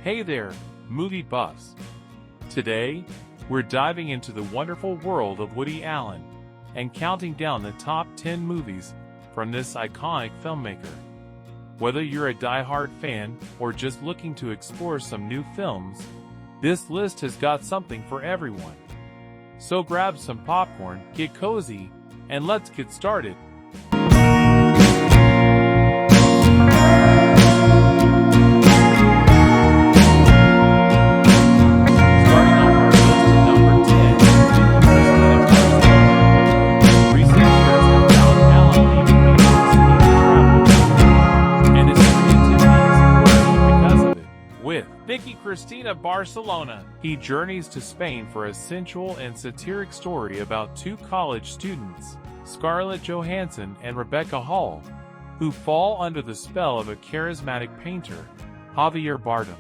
Hey there, movie buffs. Today, we're diving into the wonderful world of Woody Allen and counting down the top 10 movies from this iconic filmmaker. Whether you're a die-hard fan or just looking to explore some new films, this list has got something for everyone. So grab some popcorn, get cozy, and let's get started. Vicky Cristina Barcelona. He journeys to Spain for a sensual and satiric story about two college students, Scarlett Johansson and Rebecca Hall, who fall under the spell of a charismatic painter, Javier Bardem,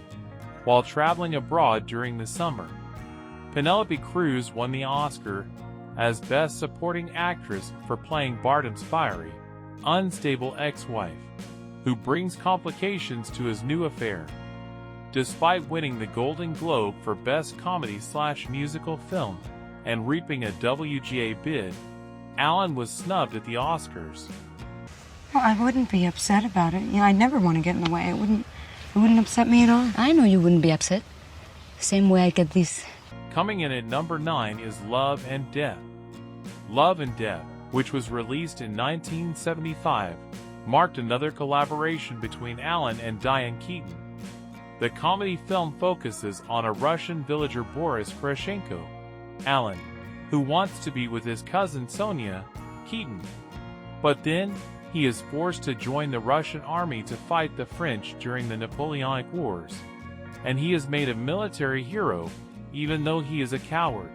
while traveling abroad during the summer. Penelope Cruz won the Oscar as Best Supporting Actress for playing Bardem's fiery, unstable ex-wife, who brings complications to his new affair. Despite winning the Golden Globe for Best Comedy/Musical Film and reaping a WGA bid, Allen was snubbed at the Oscars. Well, I wouldn't be upset about it. I never want to get in the way. It wouldn't upset me at all. I know you wouldn't be upset. Same way I get this. Coming in at number 9 is Love and Death. Love and Death, which was released in 1975, marked another collaboration between Allen and Diane Keaton. The comedy film focuses on a Russian villager Boris Krashenko, Allen, who wants to be with his cousin Sonia, Keaton. But then, he is forced to join the Russian army to fight the French during the Napoleonic Wars, and he is made a military hero, even though he is a coward.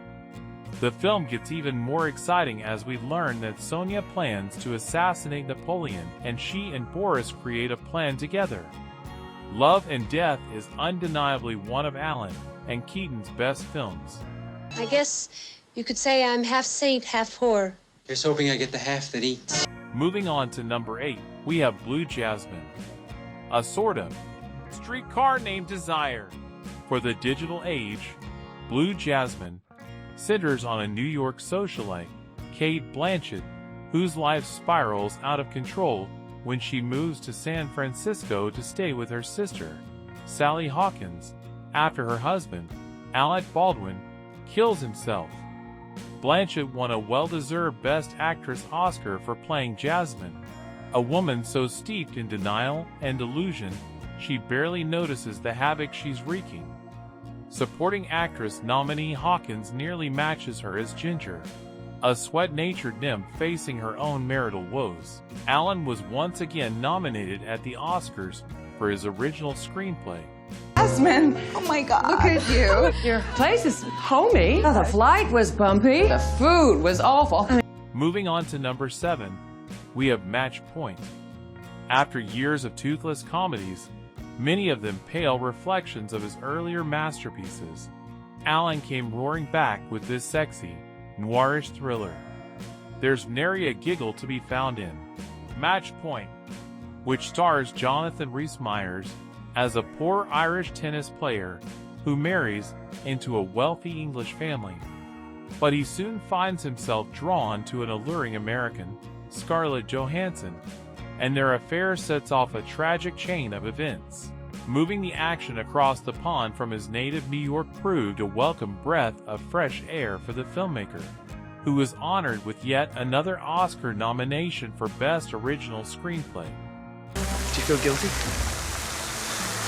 The film gets even more exciting as we learn that Sonia plans to assassinate Napoleon, and she and Boris create a plan together. Love and Death is undeniably one of Allen and Keaton's best films. I guess you could say I'm half saint, half whore. Here's hoping I get the half that eats. Moving on to number 8, we have Blue Jasmine. A sort of streetcar named Desire. For the digital age, Blue Jasmine centers on a New York socialite, Cate Blanchett, whose life spirals out of control when she moves to San Francisco to stay with her sister, Sally Hawkins, after her husband, Alec Baldwin, kills himself. Blanchett won a well-deserved Best Actress Oscar for playing Jasmine, a woman so steeped in denial and delusion, she barely notices the havoc she's wreaking. Supporting Actress nominee Hawkins nearly matches her as Ginger, a sweat-natured nymph facing her own marital woes. Allen was once again nominated at the Oscars for his original screenplay. Jasmine, oh my God. Look at you. Your place is homey. Oh, the flight was bumpy. The food was awful. Moving on to number 7, we have Match Point. After years of toothless comedies, many of them pale reflections of his earlier masterpieces, Allen came roaring back with this sexy, noirish thriller. There's nary a giggle to be found in Match Point, which stars Jonathan Rhys-Meyers as a poor Irish tennis player who marries into a wealthy English family. But he soon finds himself drawn to an alluring American, Scarlett Johansson, and their affair sets off a tragic chain of events. Moving the action across the pond from his native New York proved a welcome breath of fresh air for the filmmaker, who was honored with yet another Oscar nomination for Best Original Screenplay. Do you feel guilty?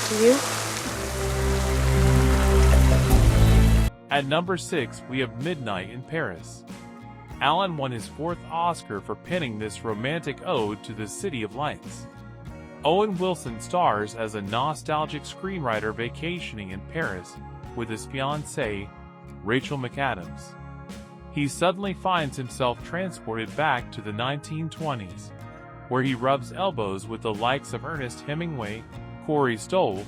Do you? At number 6, we have Midnight in Paris. Allen won his 4th Oscar for penning this romantic ode to the City of Lights. Owen Wilson stars as a nostalgic screenwriter vacationing in Paris with his fiancée, Rachel McAdams. He suddenly finds himself transported back to the 1920s, where he rubs elbows with the likes of Ernest Hemingway, Corey Stoll,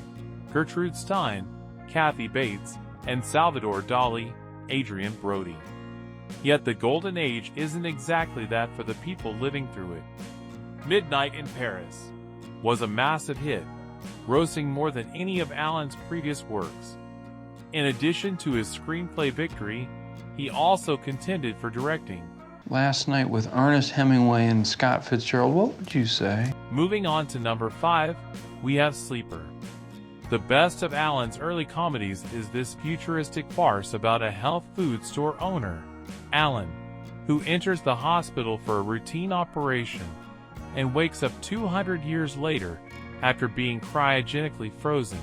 Gertrude Stein, Kathy Bates, and Salvador Dali, Adrian Brody. Yet the golden age isn't exactly that for the people living through it. Midnight in Paris was a massive hit, grossing more than any of Allen's previous works. In addition to his screenplay victory, he also contended for directing. Last Night with Ernest Hemingway and Scott Fitzgerald, what would you say? Moving on to number 5, we have Sleeper. The best of Allen's early comedies is this futuristic farce about a health food store owner, Allen, who enters the hospital for a routine operation and wakes up 200 years later after being cryogenically frozen.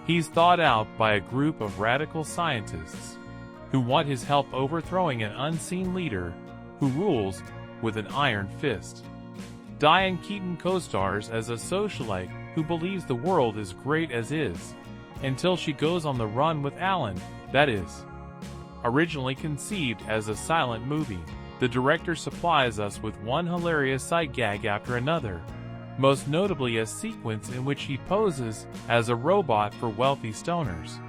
He's thought out by a group of radical scientists who want his help overthrowing an unseen leader who rules with an iron fist. Diane Keaton co-stars as a socialite who believes the world is great as is, until she goes on the run with Allen, that is. Originally conceived as a silent movie, the director supplies us with one hilarious sight gag after another, most notably a sequence in which he poses as a robot for wealthy stoners.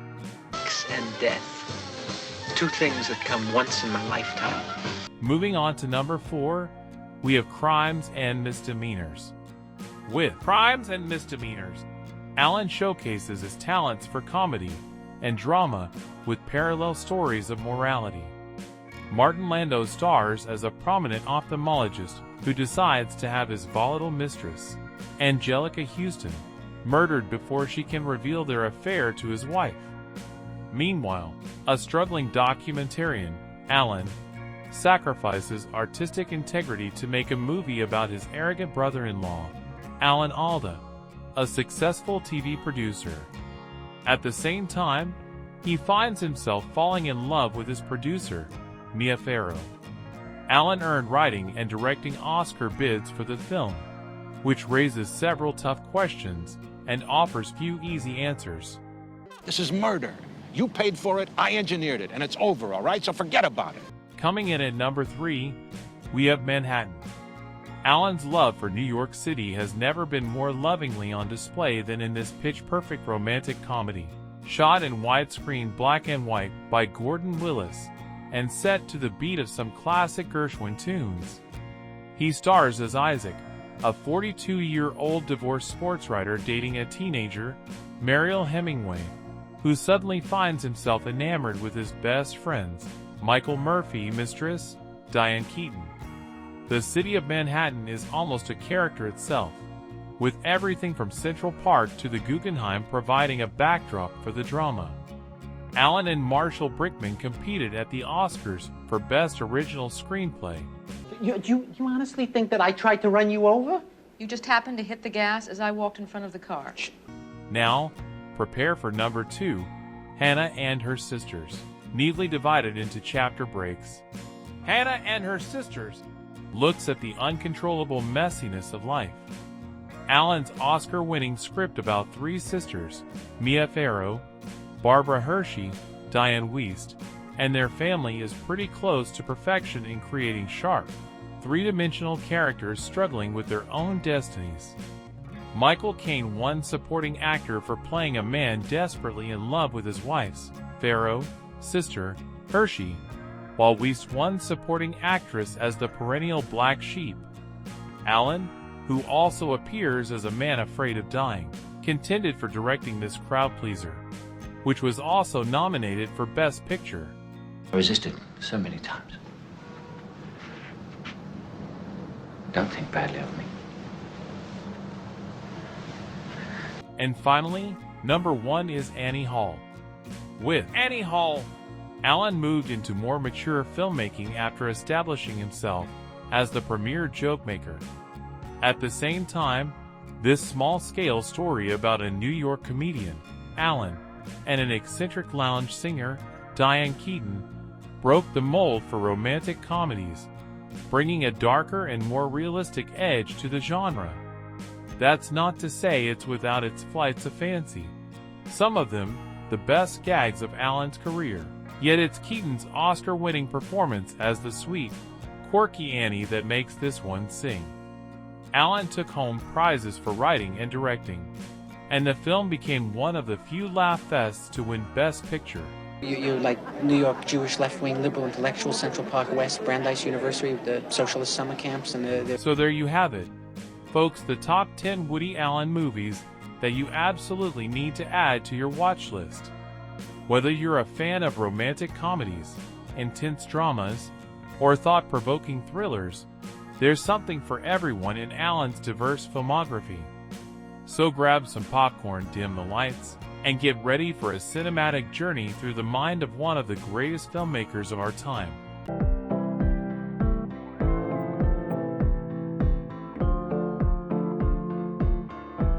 Sex and death. Two things that come once in my lifetime. Moving on to number 4, we have Crimes and Misdemeanors. With Crimes and Misdemeanors, Allen showcases his talents for comedy and drama with parallel stories of morality. Martin Landau stars as a prominent ophthalmologist who decides to have his volatile mistress, Angelica Houston, murdered before she can reveal their affair to his wife. Meanwhile, a struggling documentarian, Allen, sacrifices artistic integrity to make a movie about his arrogant brother-in-law, Alan Alda, a successful TV producer. At the same time, he finds himself falling in love with his producer, Mia Farrow. Allen earned writing and directing Oscar bids for the film, which raises several tough questions and offers few easy answers. This is murder. You paid for it, I engineered it, and it's over, all right? So forget about it. Coming in at number 3, we have Manhattan. Allen's love for New York City has never been more lovingly on display than in this pitch-perfect romantic comedy, shot in widescreen black and white by Gordon Willis and set to the beat of some classic Gershwin tunes. He stars as Isaac, a 42-year-old divorced sports writer dating a teenager, Mariel Hemingway, who suddenly finds himself enamored with his best friend's, Michael Murphy mistress, Diane Keaton. The city of Manhattan is almost a character itself, with everything from Central Park to the Guggenheim providing a backdrop for the drama. Allen and Marshall Brickman competed at the Oscars for Best Original Screenplay. You honestly think that I tried to run you over? You just happened to hit the gas as I walked in front of the car. Now, prepare for number 2, Hannah and Her Sisters, neatly divided into chapter breaks. Hannah and Her Sisters looks at the uncontrollable messiness of life. Allen's Oscar-winning script about 3 sisters, Mia Farrow, Barbara Hershey, Diane Wiest, and their family is pretty close to perfection in creating sharp, three-dimensional characters struggling with their own destinies. Michael Caine won supporting actor for playing a man desperately in love with his wife's, Farrow, sister, Hershey, while Wiest won supporting actress as the perennial black sheep. Allen, who also appears as a man afraid of dying, contended for directing this crowd-pleaser, which was also nominated for Best Picture. I resisted so many times. Don't think badly of me. And finally, number 1 is Annie Hall. With Annie Hall, Allen moved into more mature filmmaking after establishing himself as the premier joke maker. At the same time, this small-scale story about a New York comedian, Allen, and an eccentric lounge singer, Diane Keaton, broke the mold for romantic comedies, bringing a darker and more realistic edge to the genre. That's not to say it's without its flights of fancy, some of them the best gags of Allen's career. Yet it's Keaton's Oscar-winning performance as the sweet, quirky Annie that makes this one sing. Allen took home prizes for writing and directing, and the film became one of the few laugh fests to win Best Picture. You're like New York Jewish left-wing liberal intellectual, Central Park West, Brandeis University, the socialist summer camps, and the... So there you have it, folks, the top 10 Woody Allen movies that you absolutely need to add to your watch list. Whether you're a fan of romantic comedies, intense dramas, or thought-provoking thrillers, there's something for everyone in Alan's diverse filmography. So grab some popcorn, dim the lights, and get ready for a cinematic journey through the mind of one of the greatest filmmakers of our time.